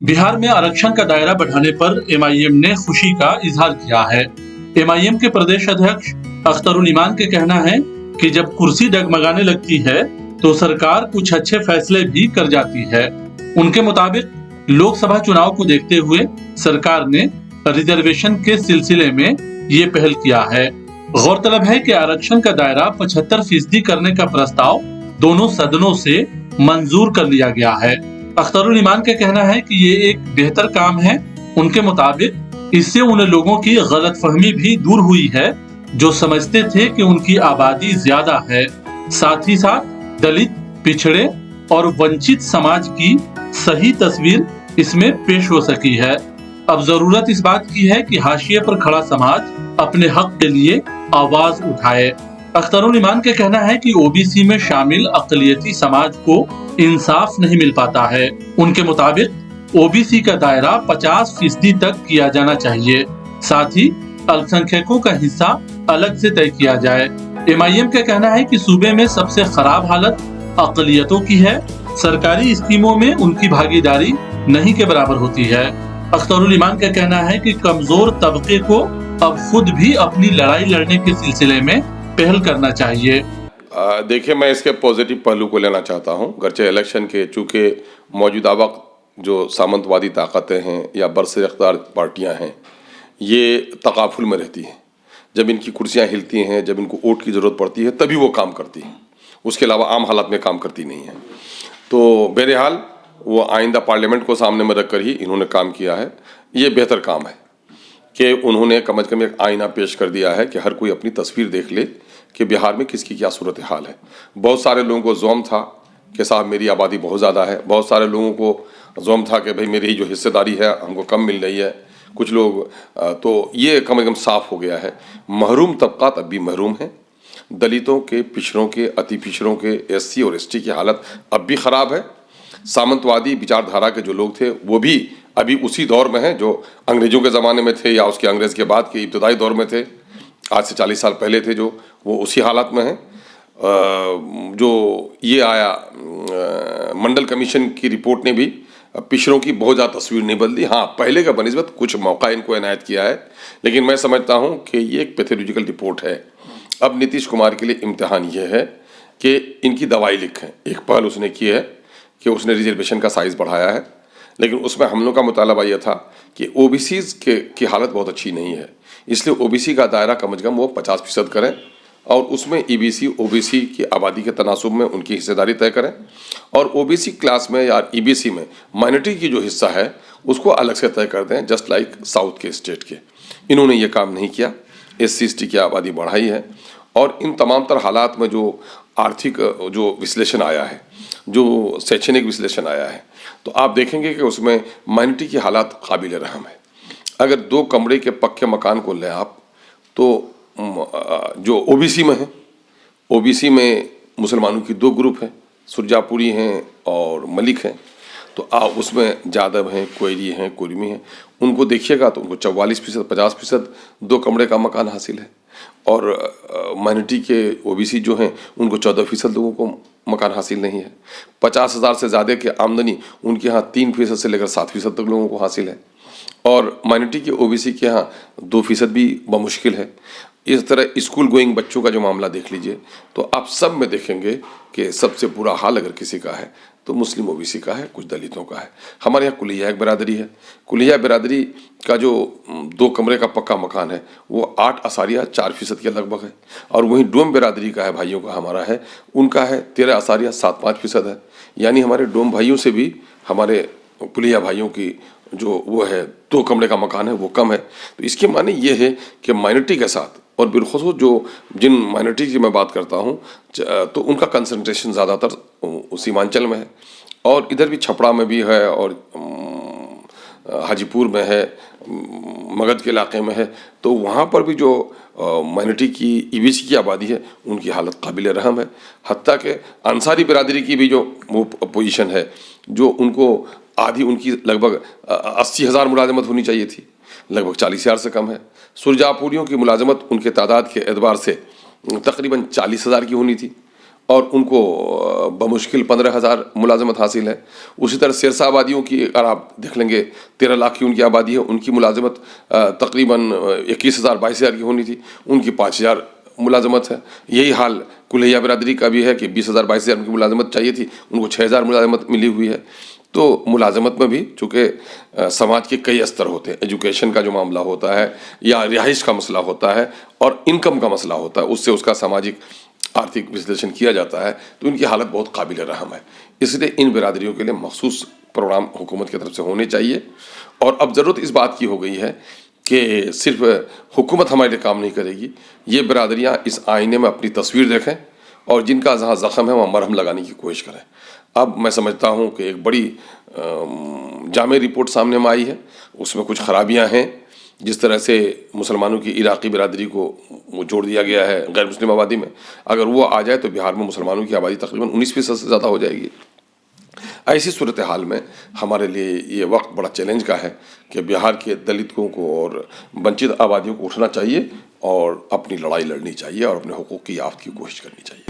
बिहार में आरक्षण का दायरा बढ़ाने पर एमआईएम ने खुशी का इजहार किया है। एमआईएम के प्रदेश अध्यक्ष अख्तरुल इमान के कहना है कि जब कुर्सी डगमगाने लगती है तो सरकार कुछ अच्छे फैसले भी कर जाती है। उनके मुताबिक लोकसभा चुनाव को देखते हुए सरकार ने रिजर्वेशन के सिलसिले में ये पहल किया है। गौरतलब है कि आरक्षण का दायरा 75% करने का प्रस्ताव दोनों सदनों से मंजूर कर लिया गया है। अख्तरुल इमान का कहना है कि ये एक बेहतर काम है। उनके मुताबिक इससे उन लोगों की गलतफहमी भी दूर हुई है जो समझते थे कि उनकी आबादी ज्यादा है। साथ ही साथ दलित, पिछड़े और वंचित समाज की सही तस्वीर इसमें पेश हो सकी है। अब जरूरत इस बात की है कि हाशिए पर खड़ा समाज अपने हक के लिए आवाज उठाए। अख्तरुल इमान का कहना है कि ओबीसी में शामिल अक़लियती समाज को इंसाफ नहीं मिल पाता है। उनके मुताबिक ओबीसी का दायरा 50% तक किया जाना चाहिए। साथ ही अल्पसंख्यकों का हिस्सा अलग से तय किया जाए। एमआईएम का कहना है कि सूबे में सबसे खराब हालत अक़लियतों की है। सरकारी स्कीमों में उनकी भागीदारी नहीं के बराबर होती है। अख्तरुल इमान का कहना है कि कमजोर तबके को अब खुद भी अपनी लड़ाई लड़ने के सिलसिले में पहल करना चाहिए। देखिए, मैं इसके पॉजिटिव पहलू को लेना चाहता हूँ। गर्चे इलेक्शन के चूँकि मौजूदा वक्त जो सामंतवादी ताकतें हैं या बरसर-ए-इख्तियार पार्टियाँ हैं, ये तकाफुल में रहती हैं। जब इनकी कुर्सियाँ हिलती हैं, जब इनको वोट की ज़रूरत पड़ती है, तभी वो काम करती हैं। उसके अलावा आम हालात में काम करती नहीं है। तो बहरहाल वो आइंदा पार्लियामेंट को सामने में रख कर ही इन्होंने काम किया है। ये बेहतर काम है कि उन्होंने कम से कम एक आईना पेश कर दिया है कि हर कोई अपनी तस्वीर देख ले कि बिहार में किसकी क्या सूरत हाल है। बहुत सारे लोगों को ज़ौम था कि साहब मेरी आबादी बहुत ज़्यादा है। बहुत सारे लोगों को ज़ौम था कि भाई मेरी जो हिस्सेदारी है हमको कम मिल रही है। कुछ लोग तो ये कम से कम साफ हो गया है। महरूम तबकात अब भी महरूम हैं। दलितों के, पिछड़ों के, अति पिछड़ों के, एससी और एसटी की हालत अब भी ख़राब है। सामंतवादी विचारधारा के जो लोग थे वो भी अभी उसी दौर में हैं जो अंग्रेज़ों के ज़माने में थे या उसके अंग्रेज़ के बाद के इब्तदाई दौर में थे। आज से 40 साल पहले थे जो, वो उसी हालात में हैं। जो ये आया मंडल कमीशन की रिपोर्ट ने भी पिछड़ों की बहुत ज़्यादा तस्वीर नहीं बदली। हाँ, पहले का बनिस्बत कुछ मौका इनको इनायत किया है, लेकिन मैं समझता हूँ कि ये एक पैथोलॉजिकल रिपोर्ट है। अब नीतीश कुमार के लिए इम्तिहान ये है कि इनकी दवाई लिखें। एक पहल उसने की है कि उसने रिजर्वेशन का साइज़ बढ़ाया है, लेकिन उसमें हम लोग का मुतालबा यह था कि ओबीसीज़ की हालत बहुत अच्छी नहीं है, इसलिए ओबीसी का दायरा कम से कम वो 50% करें और उसमें ईबीसी ओबीसी की आबादी के तनासुब में उनकी हिस्सेदारी तय करें और ओबीसी क्लास में या ईबीसी में माइनॉरिटी की जो हिस्सा है उसको अलग से तय कर दें, जस्ट लाइक साउथ के स्टेट के। इन्होंने ये काम नहीं किया। SC/ST की आबादी बढ़ाई है और इन तमाम तर हालात में जो आर्थिक जो विश्लेषण आया है, जो शैक्षणिक विश्लेषण आया है, तो आप देखेंगे कि उसमें माइनॉरिटी की हालात काबिल रहम है। अगर 2 कमरे के पक्के मकान को लें आप, तो जो ओबीसी में है, ओबीसी में मुसलमानों की 2 ग्रुप हैं, सुरजापुरी हैं और मलिक हैं। तो आप उसमें जादव हैं, कोयरी हैं, कुर्मी हैं। उनको देखिएगा तो उनको 44%, 50% 2 कमरे का मकान हासिल है और माइनॉरिटी के ओबीसी जो हैं उनको 14% लोगों को मकान हासिल नहीं है। 50,000 से ज़्यादा की आमदनी उनके यहाँ 3% से लेकर 7% तक लोगों को हासिल है और माइनॉरिटी के ओबीसी के यहाँ 2% भी बमुश्किल है। इस तरह स्कूल गोइंग बच्चों का जो मामला देख लीजिए तो आप सब में देखेंगे कि सबसे बुरा हाल अगर किसी का है तो मुस्लिम ओबीसी का है, कुछ दलितों का है। हमारे यहाँ कुलिया एक बिरादरी है। कुलिया बिरादरी का जो 2 कमरे का पक्का मकान है वो 8.4% के लगभग है और वहीं डोम बिरादरी का है, भाइयों का हमारा है, उनका है 13.75% है। यानी हमारे डोम भाइयों से भी हमारे कुलिया भाइयों की जो वो है 2 कमरे का मकान है वो कम है। तो इसके माने ये है कि माइनॉरिटी के साथ और बिलखुसूस जो जिन माइनॉरिटी की मैं बात करता हूँ तो उनका कंसंट्रेशन ज़्यादातर सीमांचल में है और इधर भी छपरा में भी है और हाजीपुर में है, मगध के इलाके में है। तो वहाँ पर भी जो माइनॉरिटी की ईबीसी की आबादी है उनकी हालत काबिल रहम है। हत्ता के अंसारी बिरादरी की भी जो वो पोजीशन है जो उनको आधी उनकी लगभग 80,000 मुलाजमत होनी चाहिए थी, लगभग 40,000 से कम है। सुरजापुरियों की मुलाजमत उनके तादाद के एतबार से तकरीबन 40,000 की होनी थी और उनको बमुश्किल 15,000 मुलाजमत हासिल है। उसी तरह सिरसा आबादियों की अगर आप देख लेंगे 13 लाख की उनकी आबादी है, उनकी मुलाजमत तकरीबन 21,000 22,000 की होनी थी, उनकी 5,000 मुलाजमत है। यही हाल कुल्हैया बिरादरी का भी है कि 20,000 22,000 उनकी मुलाजमत चाहिए थी, उनको 6,000 मुलाजमत मिली हुई है। तो मुलाजमत में भी चूँकि समाज के कई स्तर होते हैं, एजुकेशन का जो मामला होता है या रिहाइश का मसला होता है और इनकम का मसला होता है, उससे उसका सामाजिक आर्थिक विश्लेषण किया जाता है, तो इनकी हालत बहुत काबिल रहम है। इसलिए इन बिरादरियों के लिए मखसूस प्रोग्राम हुकूमत की तरफ से होने चाहिए। और अब ज़रूरत इस बात की हो गई है कि सिर्फ हुकूमत हमारे लिए काम नहीं करेगी, ये बिरादरियाँ इस आईने में अपनी तस्वीर देखें और जिनका जहाँ ज़ख्म है वहाँ मरहम लगाने की कोशिश करें। अब मैं समझता हूँ कि एक बड़ी जामे रिपोर्ट सामने में आई है, उसमें कुछ खराबियाँ हैं। जिस तरह से मुसलमानों की इराक़ी बिरादरी को वो जोड़ दिया गया है गैर मुस्लिम आबादी में, अगर वो आ जाए तो बिहार में मुसलमानों की आबादी तकरीबन 19% से ज़्यादा हो जाएगी। ऐसी सूरत हाल में हमारे लिए ये वक्त बड़ा चैलेंज का है कि बिहार के दलितों को और वंचित आबादियों को उठना चाहिए और अपनी लड़ाई लड़नी चाहिए और अपने हुकूक़ की याफ्त की कोशिश करनी चाहिए।